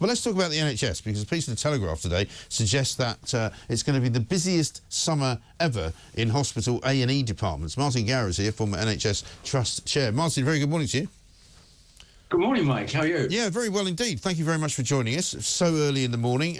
Well, let's talk about the NHS, because a piece of the Telegraph today suggests that it's going to be the busiest summer ever in hospital A&E departments. Martin Gower is here, former NHS Trust Chair. Martin, very good morning to you. Good morning, Mike. How are you? Yeah, very well indeed. Thank you very much for joining us so early in the morning.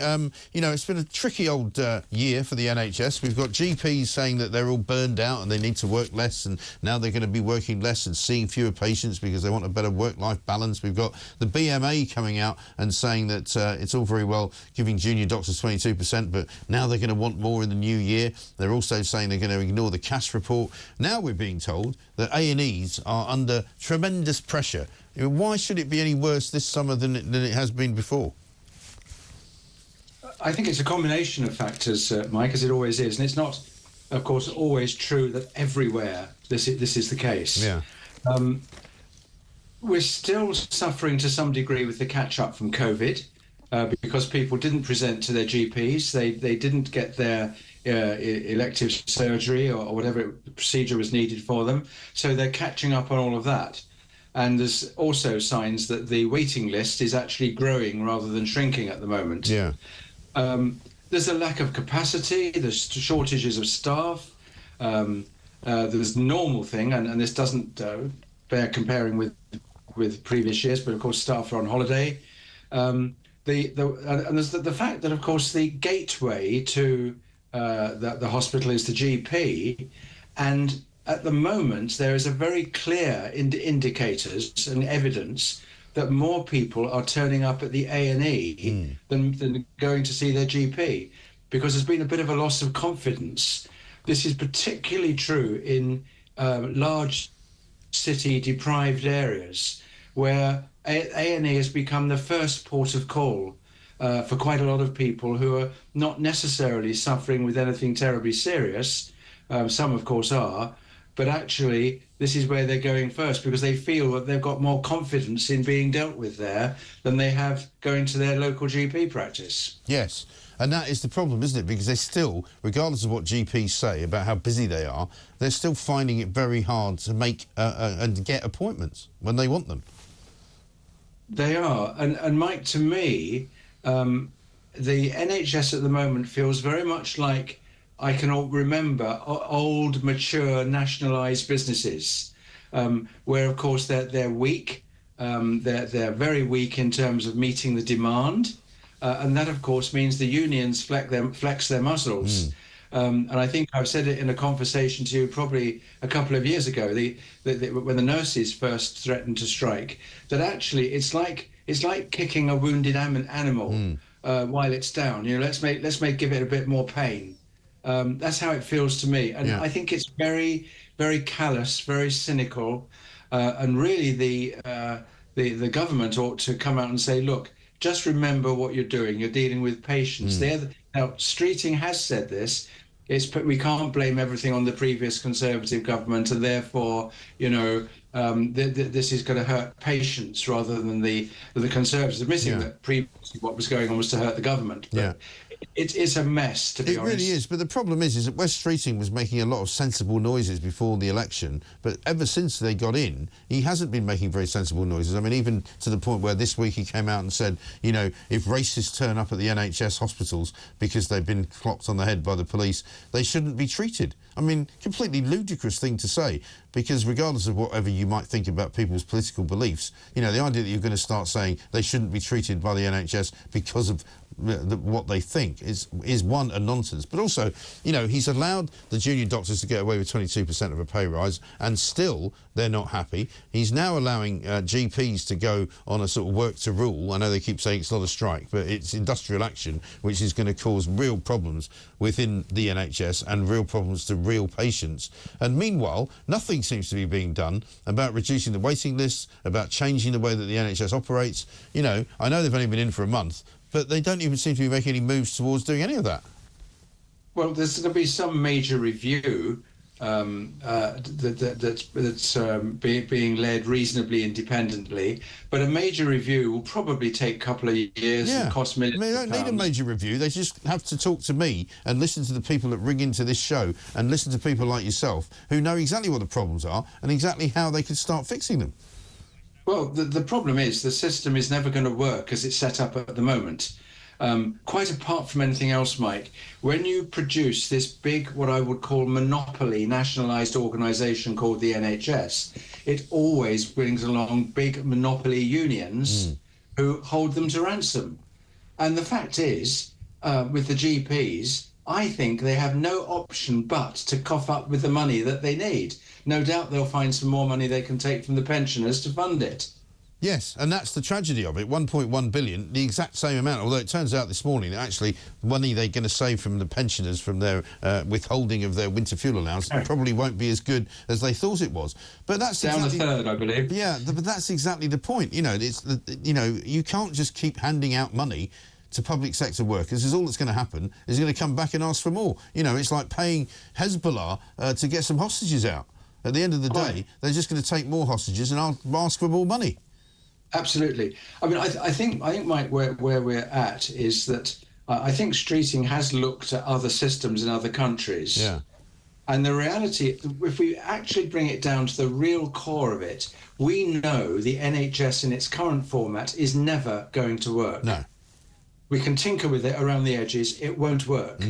You know, it's been a tricky old year for the NHS. We've got GPs saying that they're all burned out and they need to work less, and now they're going to be working less and seeing fewer patients because they want a better work-life balance. We've got the BMA coming out and saying that it's all very well giving junior doctors 22%, but now they're going to want more in the new year. They're also saying they're going to ignore the cash report. Now we're being told that A&Es are under tremendous pressure. Why should it be any worse this summer than it has been before? I think it's a combination of factors, Mike, as it always is. And it's not, of course, always true that everywhere this is the case. Yeah. We're still suffering to some degree with the catch-up from COVID because people didn't present to their GPs. They didn't get their elective surgery or whatever procedure was needed for them. So they're catching up on all of that. And there's also signs that the waiting list is actually growing rather than shrinking at the moment. Yeah. There's a lack of capacity, there's shortages of staff, there's the normal thing, and this doesn't bear comparing with previous years, but of course staff are on holiday. And there's the fact that, of course, the gateway to the hospital is the GP, and at the moment, there is a very clear indicators and evidence that more people are turning up at the A&E than going to see their GP, because there's been a bit of a loss of confidence. This is particularly true in large city-deprived areas, where A&E has become the first port of call for quite a lot of people who are not necessarily suffering with anything terribly serious. Some, of course, are. But actually, this is where they're going first, because they feel that they've got more confidence in being dealt with there than they have going to their local GP practice. Yes, and that is the problem, isn't it? Because they still, regardless of what GPs say about how busy they are, they're still finding it very hard to make and get appointments when they want them. They are. And Mike, to me, the NHS at the moment feels very much like I can remember old, mature, nationalised businesses, where, of course, they're weak. They're very weak in terms of meeting the demand, and that, of course, means the unions flex their muscles. And I think I've said it in a conversation to you probably a couple of years ago, when the nurses first threatened to strike, that actually it's like kicking a wounded animal while it's down. You know, let's give it a bit more pain. That's how it feels to me, and yeah. I think it's very, very callous, very cynical, and really the government ought to come out and say, look, just remember what you're doing. You're dealing with patients. Now, Streeting has said this. We can't blame everything on the previous Conservative government, and therefore, you know, this is going to hurt patients rather than the Conservatives, admitting that previously what was going on was to hurt the government. But it's a mess, to be honest. It really is, but the problem is that Wes Streeting was making a lot of sensible noises before the election, but ever since they got in, he hasn't been making very sensible noises. I mean, even to the point where this week he came out and said, you know, if racists turn up at the NHS hospitals because they've been clocked on the head by the police, they shouldn't be treated. I mean, completely ludicrous thing to say, because regardless of whatever you might think about people's political beliefs, you know, the idea that you're going to start saying they shouldn't be treated by the NHS because of what they think is one, a nonsense, but also, you know, he's allowed the junior doctors to get away with 22% of a pay rise, and still they're not happy. He's now allowing GPs to go on a sort of work to rule. I know they keep saying it's not a strike, but it's industrial action, which is going to cause real problems within the NHS and real problems to real patients. And meanwhile, nothing seems to be being done about reducing the waiting lists, about changing the way that the NHS operates. You know, I know they've only been in for a month, but they don't even seem to be making any moves towards doing any of that. Well, there's going to be some major review that's being led reasonably independently, but a major review will probably take a couple of years and cost millions. I mean, they don't need a major review. They just have to talk to me and listen to the people that ring into this show and listen to people like yourself who know exactly what the problems are and exactly how they can start fixing them. Well, the problem is the system is never going to work as it's set up at the moment. Quite apart from anything else, Mike, when you produce this big, what I would call monopoly nationalised organisation called the NHS, it always brings along big monopoly unions who hold them to ransom. And the fact is, with the GPs, I think they have no option but to cough up with the money that they need. No doubt they'll find some more money they can take from the pensioners to fund it. Yes, and that's the tragedy of it. 1.1 billion, the exact same amount, although it turns out this morning that actually money they're going to save from the pensioners from their withholding of their winter fuel allowance probably won't be as good as they thought it was. But that's down a third, I believe. Yeah, but that's exactly the point. You know, you can't just keep handing out money to public sector workers, is all that's going to happen is going to come back and ask for more. You know, it's like paying Hezbollah to get some hostages out. At the end of the day, they're just going to take more hostages and ask for more money. Absolutely. I mean, I think, Mike, where we're at is that I think Streeting has looked at other systems in other countries. Yeah. And the reality, if we actually bring it down to the real core of it, we know the NHS in its current format is never going to work. No. We can tinker with it around the edges. It won't work.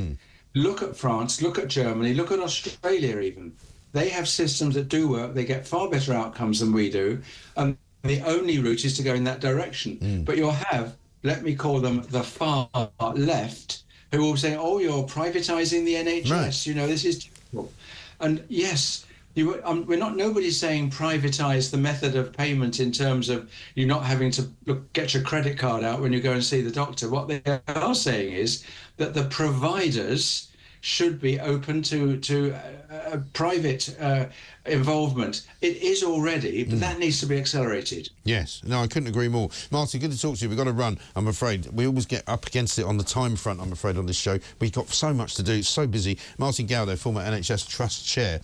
Look at France, look at Germany, look at Australia even. They have systems that do work. They get far better outcomes than we do. And the only route is to go in that direction. But you'll have, let me call them the far left, who will say, oh, you're privatising the NHS. Right. You know, this is terrible. And yes, nobody's saying privatise the method of payment in terms of you not having to get your credit card out when you go and see the doctor. What they are saying is that the providers should be open to private involvement. It is already, but that needs to be accelerated. Yes, no, I couldn't agree more. Martin, good to talk to you. We've got to run, I'm afraid. We always get up against it on the time front, I'm afraid, on this show. We've got so much to do, so busy. Martin Gower, former NHS Trust Chair.